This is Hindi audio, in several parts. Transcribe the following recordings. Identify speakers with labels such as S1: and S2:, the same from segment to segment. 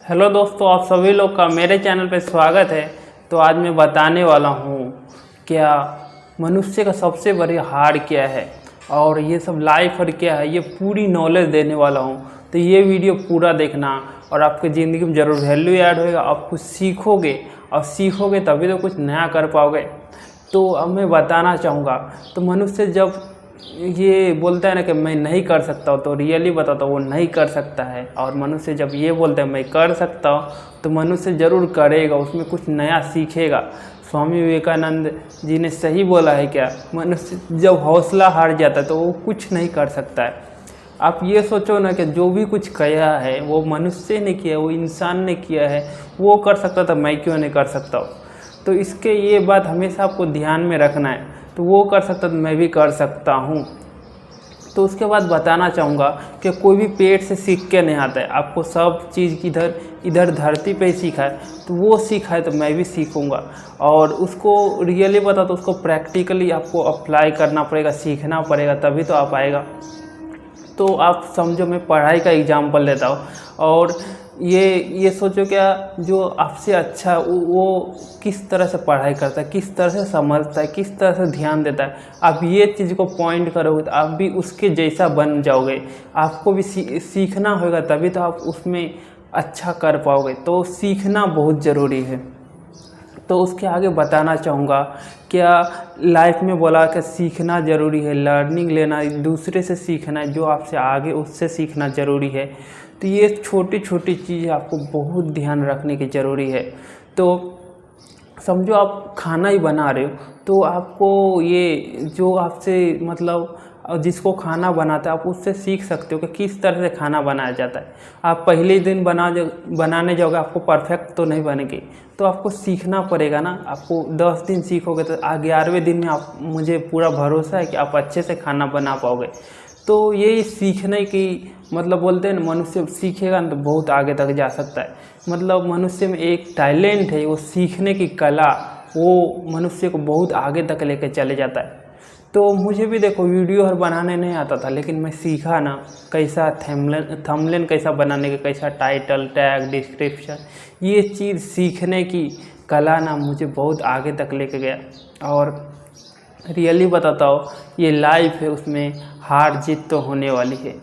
S1: हेलो दोस्तों, आप सभी लोग का मेरे चैनल पे स्वागत है। तो आज मैं बताने वाला हूँ क्या मनुष्य का सबसे बड़ी हार क्या है और ये सब लाइफ और क्या है, ये पूरी नॉलेज देने वाला हूँ। तो ये वीडियो पूरा देखना और आपकी ज़िंदगी में ज़रूर वैल्यू ऐड होएगा। आप कुछ सीखोगे और सीखोगे तभी तो कुछ नया कर पाओगे। तो अब मैं बताना चाहूँगा, तो मनुष्य जब ये बोलता है ना कि मैं नहीं कर सकता हूँ, तो रियली बताता हूँ वो नहीं कर सकता है। और मनुष्य जब ये बोलता है मैं कर सकता हूँ, तो मनुष्य ज़रूर करेगा, उसमें कुछ नया सीखेगा। स्वामी विवेकानंद जी ने सही बोला है क्या, मनुष्य जब हौसला हार जाता है तो वो कुछ नहीं कर सकता है। आप ये सोचो ना कि जो भी कुछ किया है वो मनुष्य ने किया है, वो इंसान ने किया है, वो कर सकता था, मैं क्यों नहीं कर सकता हूँ। तो इसके ये बात हमेशा आपको ध्यान में रखना है। तो वो कर सकता तो मैं भी कर सकता हूँ। तो उसके बाद बताना चाहूँगा कि कोई भी पेट से सीख के नहीं आता है, आपको सब चीज़ इधर इधर धरती पे ही सीखा है, तो वो सीखा है तो मैं भी सीखूँगा। और उसको रियली बता तो उसको प्रैक्टिकली आपको अप्लाई करना पड़ेगा, सीखना पड़ेगा, तभी तो आ पाएगा। तो आप समझो मैं पढ़ाई का एग्जाम्पल लेता हूँ और ये सोचो क्या, जो आपसे अच्छा वो किस तरह से पढ़ाई करता है, किस तरह से समझता है, किस तरह से ध्यान देता है। आप ये चीज़ को पॉइंट करोगे तो आप भी उसके जैसा बन जाओगे। आपको भी सीखना होगा, तभी तो आप उसमें अच्छा कर पाओगे। तो सीखना बहुत ज़रूरी है। तो उसके आगे बताना चाहूँगा क्या, लाइफ में बोला कि सीखना ज़रूरी है, लर्निंग लेना, दूसरे से सीखना, जो आपसे आगे उससे सीखना ज़रूरी है। तो ये छोटी छोटी चीज़ें आपको बहुत ध्यान रखने की ज़रूरी है। तो समझो आप खाना ही बना रहे हो, तो आपको ये जो आपसे मतलब जिसको खाना बनाता है आप उससे सीख सकते हो कि किस तरह से खाना बनाया जाता है। आप पहले दिन बनाने जाओगे, आपको परफेक्ट तो नहीं बनेगी, तो आपको सीखना पड़ेगा ना। आपको 10 दिन सीखोगे तो 11वें दिन में आप, मुझे पूरा भरोसा है कि आप अच्छे से खाना बना पाओगे। तो ये सीखने की मतलब बोलते हैं ना, मनुष्य सीखेगा ना तो बहुत आगे तक जा सकता है। मतलब मनुष्य में एक टैलेंट है, वो सीखने की कला, वो मनुष्य को बहुत आगे तक लेकर चले जाता है। तो मुझे भी देखो वीडियो हर बनाने नहीं आता था, लेकिन मैं सीखा ना कैसा थंबनेल कैसा बनाने का, कैसा टाइटल टैग डिस्क्रिप्शन, ये चीज़ सीखने की कला ना मुझे बहुत आगे तक लेके गया। और रियली बताता हूँ, ये लाइफ है, उसमें हार जीत तो होने वाली है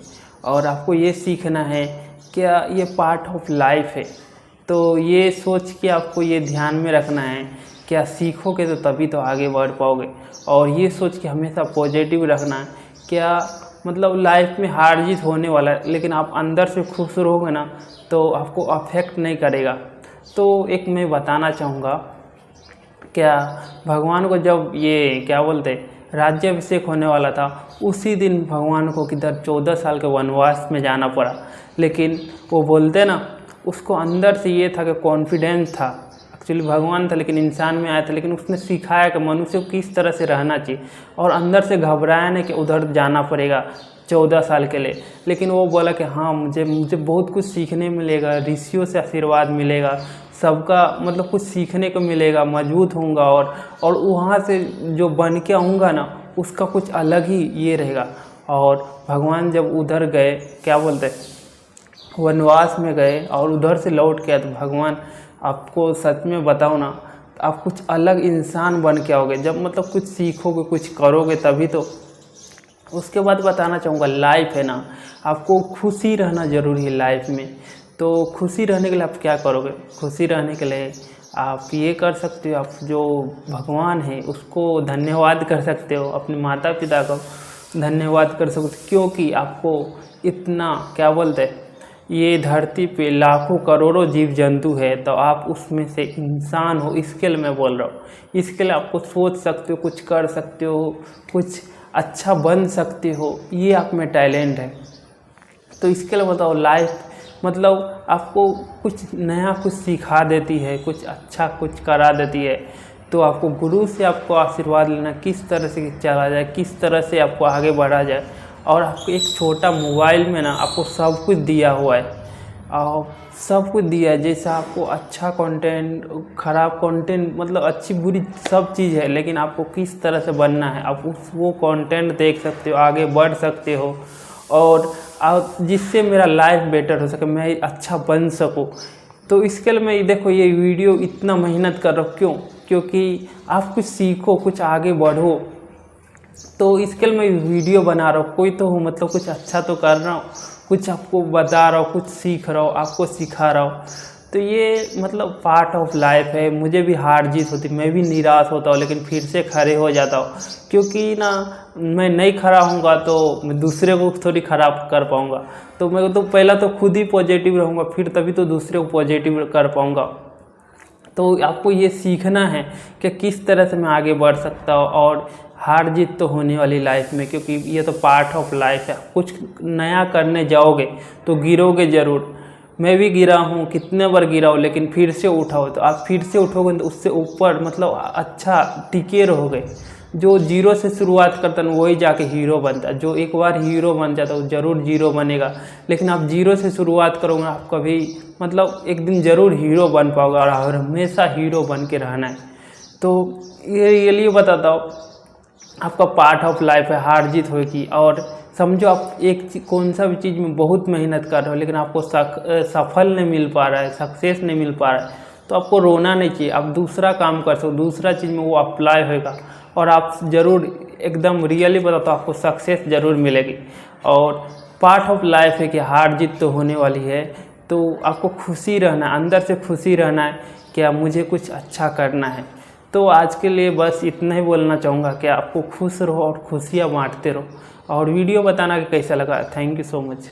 S1: और आपको ये सीखना है क्या, ये पार्ट ऑफ लाइफ है। तो ये सोच के आपको ये ध्यान में रखना है, क्या सीखोगे तो तभी तो आगे बढ़ पाओगे। और ये सोच के हमेशा पॉजिटिव रखना है क्या, मतलब लाइफ में हार जीत होने वाला है, लेकिन आप अंदर से खुश रहोगे ना तो आपको अफेक्ट नहीं करेगा। तो एक मैं बताना चाहूँगा क्या, भगवान को जब ये क्या बोलते राज्याभिषेक होने वाला था, उसी दिन भगवान को किधर 14 साल के वनवास में जाना पड़ा। लेकिन वो बोलते ना, उसको अंदर से ये था कि कॉन्फिडेंस था, एक्चुअली भगवान था लेकिन इंसान में आया था, लेकिन उसने सिखाया कि मनुष्य को किस तरह से रहना चाहिए। और अंदर से घबराया नहीं कि उधर जाना पड़ेगा 14 साल के लिए, लेकिन वो बोला कि हाँ मुझे बहुत कुछ सीखने मिलेगा, ऋषियों से आशीर्वाद मिलेगा, सबका मतलब कुछ सीखने को मिलेगा, मजबूत होऊंगा और वहाँ से जो बन के आऊँगा ना उसका कुछ अलग ही ये रहेगा। और भगवान जब उधर गए, क्या बोलते वनवास में गए और उधर से लौट के आए, तो भगवान आपको सच में बताओ ना, आप कुछ अलग इंसान बन के आओगे जब मतलब कुछ सीखोगे, कुछ करोगे तभी तो। उसके बाद बताना चाहूँगा, लाइफ है ना, आपको खुशी रहना ज़रूरी है लाइफ में। तो खुशी रहने के लिए आप क्या करोगे, खुशी रहने के लिए आप ये कर सकते हो, आप जो भगवान है उसको धन्यवाद कर सकते हो, अपने माता पिता को धन्यवाद कर सकते हो, क्योंकि आपको इतना क्या बोलते हैं, ये धरती पे लाखों करोड़ों जीव जंतु है, तो आप उसमें से इंसान हो, इसके लिए मैं बोल रहा हूँ। इसके लिए आपको सोच सकते हो, कुछ कर सकते हो, कुछ अच्छा बन सकते हो, ये आप में टैलेंट है। तो इसके लिए बताओ, लाइफ मतलब आपको कुछ नया कुछ सिखा देती है, कुछ अच्छा कुछ करा देती है। तो आपको गुरु से आपको आशीर्वाद लेना, किस तरह से चला जाए, किस तरह से आपको आगे बढ़ा जाए। और आपको एक छोटा मोबाइल में ना आपको सब कुछ दिया हुआ है, और सब कुछ दिया है, जैसा आपको अच्छा कंटेंट, ख़राब कंटेंट, मतलब अच्छी बुरी सब चीज़ है, लेकिन आपको किस तरह से बनना है, आप वो कंटेंट देख सकते हो, आगे बढ़ सकते हो। और जिससे मेरा लाइफ बेटर हो सके, मैं अच्छा बन सकूं, तो इसके लिए मैं देखो ये वीडियो इतना मेहनत कर रहा हूँ, क्यों? क्योंकि आप कुछ सीखो, कुछ आगे बढ़ो। तो इसके लिए मैं वीडियो बना रहा हूँ, कोई तो हो मतलब कुछ अच्छा तो कर रहा हूँ, कुछ आपको बता रहा हूँ, कुछ सीख रहा हूँ, आपको सिखा रहा हूँ। तो ये मतलब पार्ट ऑफ लाइफ है। मुझे भी हार जीत होती, मैं भी निराश होता हूँ, लेकिन फिर से खड़े हो जाता हूँ, क्योंकि ना मैं नहीं खड़ा होऊंगा तो मैं दूसरे को थोड़ी खराब कर पाऊँगा। तो मैं तो पहला तो खुद ही पॉजिटिव रहूँगा, फिर तभी तो दूसरे को पॉजिटिव कर पाऊँगा। तो आपको ये सीखना है कि किस तरह से मैं आगे बढ़ सकता हूँ, और हार जीत तो होने वाली लाइफ में, क्योंकि ये तो पार्ट ऑफ लाइफ है। कुछ नया करने जाओगे तो गिरोगे ज़रूर। मैं भी गिरा हूँ, कितने बार गिरा हूँ, लेकिन फिर से उठाओ। तो आप फिर से उठोगे तो उससे ऊपर मतलब अच्छा टिके रहोगे। जो जीरो से शुरुआत करता है वही जाके हीरो बनता है। जो एक बार हीरो बन जाता है वो ज़रूर जीरो बनेगा। लेकिन आप जीरो से शुरुआत करोगे, आप कभी मतलब एक दिन ज़रूर हीरो बन पाओगे, और हमेशा हीरो बन के रहना है। तो ये लिए बताता हूँ, आपका पार्ट ऑफ लाइफ है, हार जीत होगी। और समझो आप एक कौन सा भी चीज़ में बहुत मेहनत कर रहे हो, लेकिन आपको सफल नहीं मिल पा रहा है, सक्सेस नहीं मिल पा रहा है, तो आपको रोना नहीं चाहिए। आप दूसरा काम कर सकते हो, दूसरा चीज़ में वो अप्लाई होगा, और आप ज़रूर एकदम रियली बताओ आपको सक्सेस ज़रूर मिलेगी। और पार्ट ऑफ लाइफ है कि हार जीत तो होने वाली है। तो आपको खुशी रहना, अंदर से खुशी रहना है कि मुझे कुछ अच्छा करना है। तो आज के लिए बस इतना ही बोलना चाहूँगा कि आपको खुश रहो और खुशियाँ बांटते रहो। और वीडियो बताना कि कैसा लगा। Thank you so much.